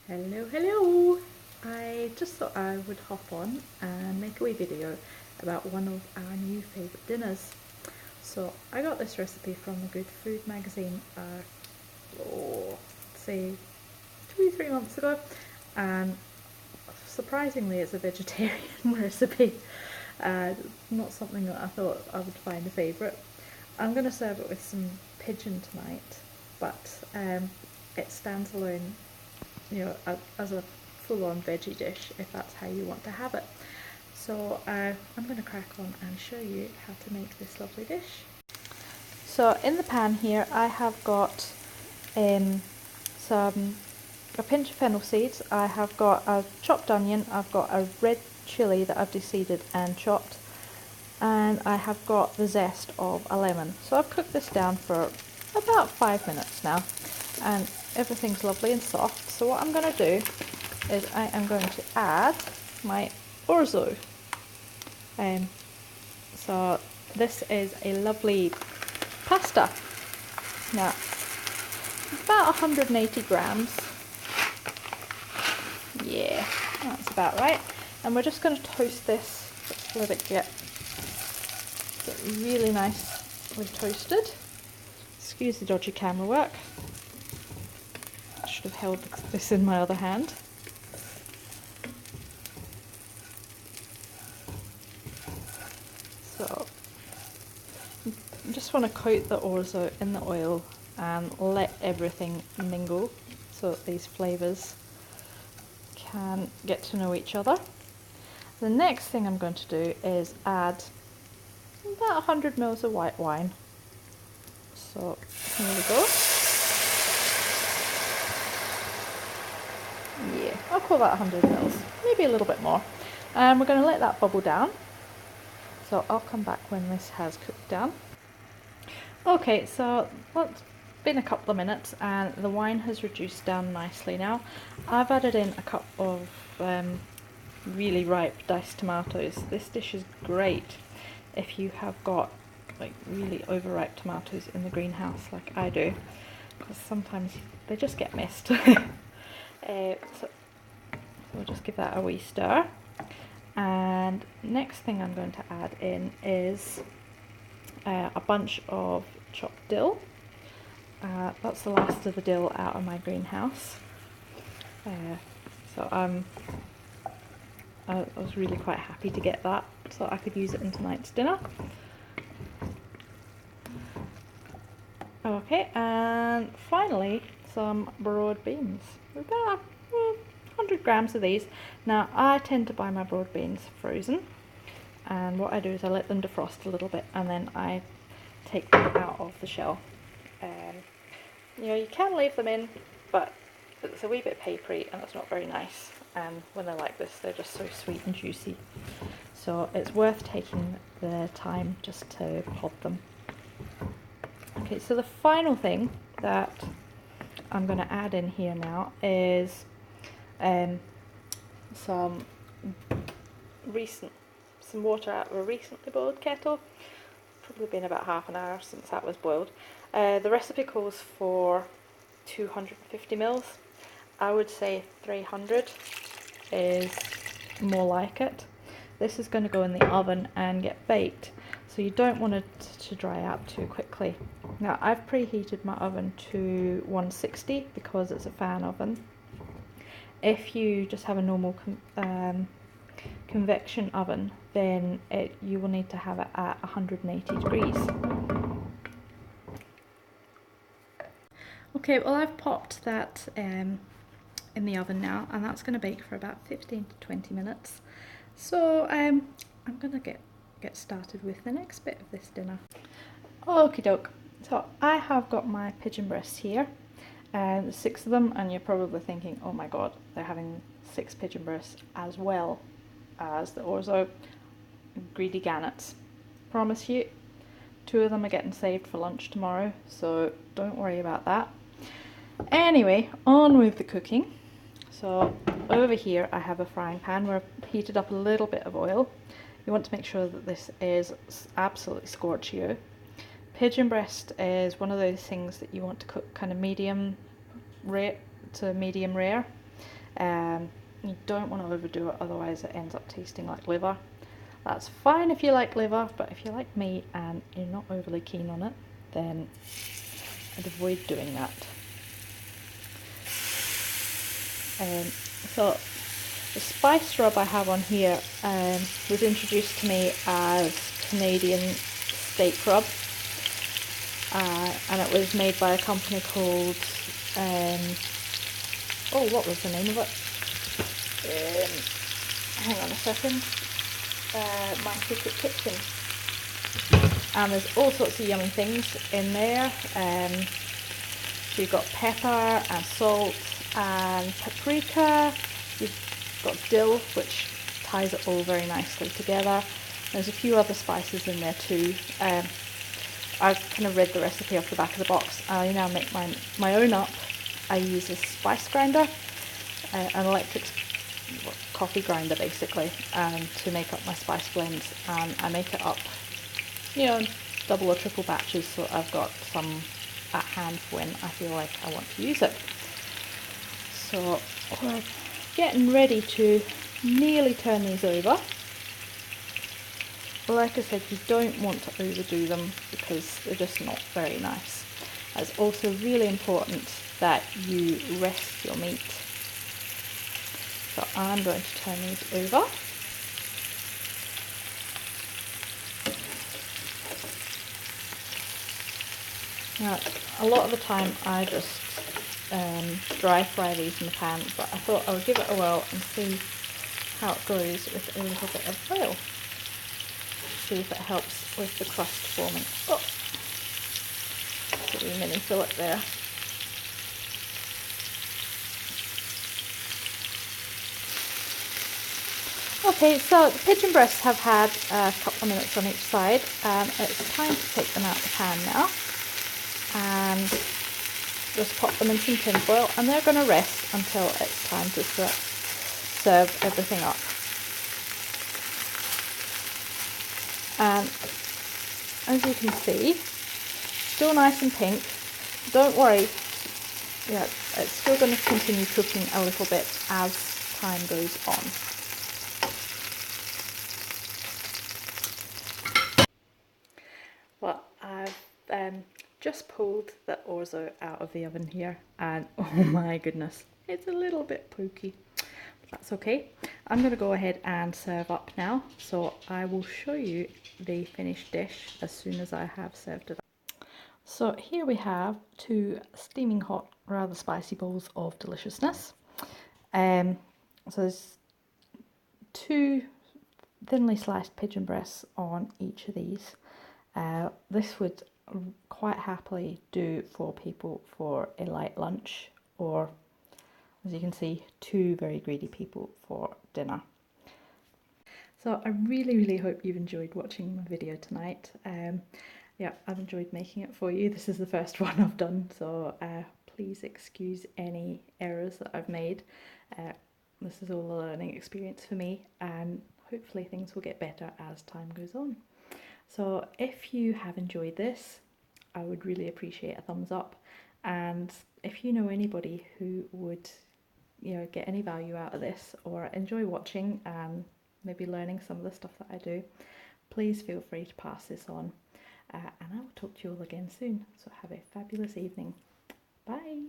Hello! I just thought I would hop on and make a wee video about one of our new favourite dinners. So I got this recipe from the Good Food magazine, say 2-3 months ago, and surprisingly it's a vegetarian recipe. Not something that I thought I would find a favourite. I'm going to serve it with some pigeon tonight, but it stands alone, as a full-on veggie dish if that's how you want to have it. So I'm going to crack on and show you how to make this lovely dish. So in the pan here I have got a pinch of fennel seeds, I have got a chopped onion, I've got a red chilli that I've deseeded and chopped, and I have got the zest of a lemon. So I've cooked this down for about 5 minutes now and everything's lovely and soft. So what I'm going to do is I am going to add my orzo. So this is a lovely pasta. Now, about 180 grams. Yeah, that's about right. And we're just going to toast this, just let it get really nicely toasted. Excuse the dodgy camera work. I should have held this in my other hand. So, I just want to coat the orzo in the oil and let everything mingle so that these flavours can get to know each other. The next thing I'm going to do is add about 100 ml of white wine. So here we go. Yeah, I'll call that 100 ml, maybe a little bit more. And we're going to let that bubble down. So I'll come back when this has cooked down. Okay, so it's been a couple of minutes and the wine has reduced down nicely now. I've added in a cup of really ripe diced tomatoes. This dish is great if you have got like really overripe tomatoes in the greenhouse like I do, because sometimes they just get missed. So we'll just give that a wee stir. And next thing I'm going to add in is a bunch of chopped dill. That's the last of the dill out of my greenhouse. So I was really quite happy to get that so I could use it in tonight's dinner. Okay, and finally some broad beans. About 100 grams of these. Now I tend to buy my broad beans frozen, and what I do is I let them defrost a little bit and then I take them out of the shell. You can leave them in, but it's a wee bit papery and it's not very nice, and when they're like this they're just so sweet and juicy, so it's worth taking the time just to pod them. Okay, so the final thing that I'm going to add in here now is some water out of a recently boiled kettle. Probably been about half an hour since that was boiled. The recipe calls for 250 ml. I would say 300 is more like it. This is going to go in the oven and get baked, so you don't want it to dry out too quickly. Now I've preheated my oven to 160 because it's a fan oven. If you just have a normal convection oven, then you will need to have it at 180 degrees. Okay, well I've popped that in the oven now, and that's going to bake for about 15 to 20 minutes. So I'm going to get started with the next bit of this dinner. Okie doke, so I have got my pigeon breasts here, and 6 of them, and you're probably thinking, oh my god, they're having 6 pigeon breasts as well as the orzo. Greedy gannets. Promise you, 2 of them are getting saved for lunch tomorrow, so don't worry about that. Anyway, on with the cooking. So over here I have a frying pan where I've heated up a little bit of oil. You want to make sure that this is absolutely scorched. Pigeon breast is one of those things that you want to cook kind of medium rare to medium rare. You don't want to overdo it, otherwise it ends up tasting like liver. That's fine if you like liver, but if you like meat and you're not overly keen on it, then I'd avoid doing that. So the spice rub I have on here was introduced to me as Canadian steak rub, and it was made by a company called, oh, what was the name of it? Hang on a second. My Secret Kitchen. And there's all sorts of yummy things in there. So you've got pepper and salt and paprika. You've got dill, which ties it all very nicely together. There's a few other spices in there too. I kind of read the recipe off the back of the box. I now make my own up. I use a spice grinder, an electric coffee grinder basically, to make up my spice blends, and I make it up, you know, double or triple batches, so I've got some at hand when I feel like I want to use it. So we're getting ready to nearly turn these over. Like I said, you don't want to overdo them because they're just not very nice. It's also really important that you rest your meat. So I'm going to turn these over. Now, a lot of the time I just dry fry these in the pan, but I thought I would give it a whirl and see how it goes with a little bit of oil. See if it helps with the crust forming. Oh, a wee mini fillet there. Okay, so the pigeon breasts have had a couple of minutes on each side. It's time to take them out of the pan now and just pop them in some tin foil, and they're going to rest until it's time to serve everything up. And as you can see, still nice and pink. Don't worry, yeah, it's still going to continue cooking a little bit as time goes on. Well, I've just pulled the orzo out of the oven here, and oh my goodness, it's a little bit pokey. That's okay. I'm going to go ahead and serve up now, so I will show you the finished dish as soon as I have served it up. So here we have two steaming hot, rather spicy bowls of deliciousness. So there's two thinly sliced pigeon breasts on each of these. This would quite happily do for people for a light lunch, or as you can see, two very greedy people for dinner. So I really hope you've enjoyed watching my video tonight. Yeah, I've enjoyed making it for you. This is the first one I've done, so please excuse any errors that I've made. This is all a learning experience for me, and hopefully things will get better as time goes on. So if you have enjoyed this, I would really appreciate a thumbs up, and if you know anybody who would, you know, get any value out of this or enjoy watching and maybe learning some of the stuff that I do, please feel free to pass this on, and I will talk to you all again soon. So have a fabulous evening. Bye.